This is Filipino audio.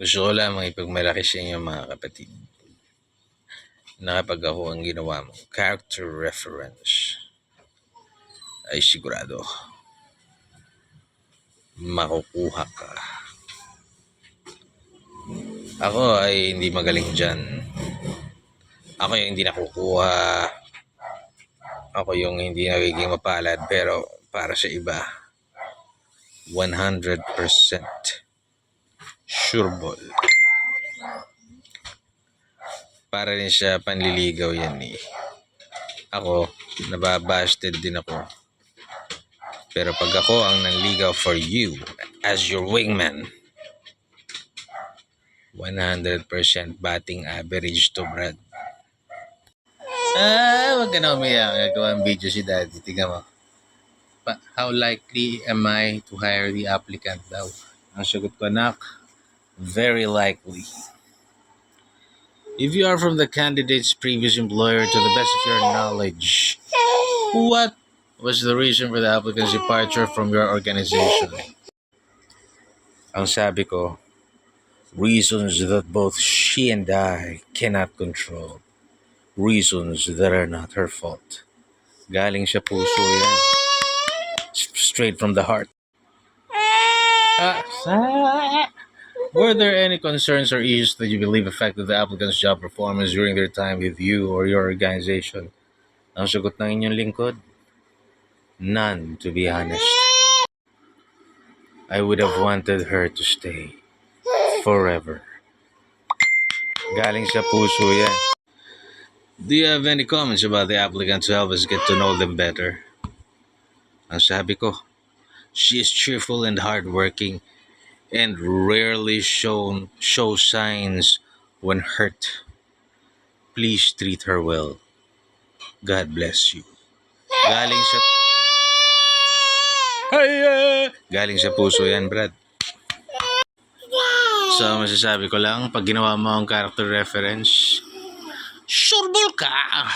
Gusto ko lamang ipagmalaki sa inyo mga kapatid na kapag ako ang ginawa mo character reference ay sigurado makukuha ka. Ako ay hindi magaling dyan. Ako yung hindi nakukuha. Ako yung hindi nagiging mapalad, pero para sa iba 100% sure ball. Para rin sa panliligaw yan eh. Ako, nababasted din ako. Pero pag ako ang nanligaw for you as your wingman, 100% batting average to, Brad. Wag ka na umiyak. Gagawa ang video si Daddy. Tingnan mo. How likely am I to hire the applicant daw? Ang sagot ko, anak, very likely. If you are from the candidate's previous employer to the best of your knowledge, what was the reason for the applicant's departure from your organization? Ang sabi ko, reasons that both she and I cannot control. Reasons that are not her fault. Galing sa puso yan. Straight from the heart. Were there any concerns or issues that you believe affected the applicant's job performance during their time with you or your organization? Ang sagot ng inyong lingkod? None, to be honest. I would have wanted her to stay forever. Galing sa puso yan. Do you have any comments about the applicant to help us get to know them better? Ang sabi ko, she is cheerful and hardworking and rarely shows signs when hurt. Please treat her well. God bless you. Galing sa puso yan, Brad. So, masasabi ko lang, pag ginawa mo ang character reference, sure ball ka!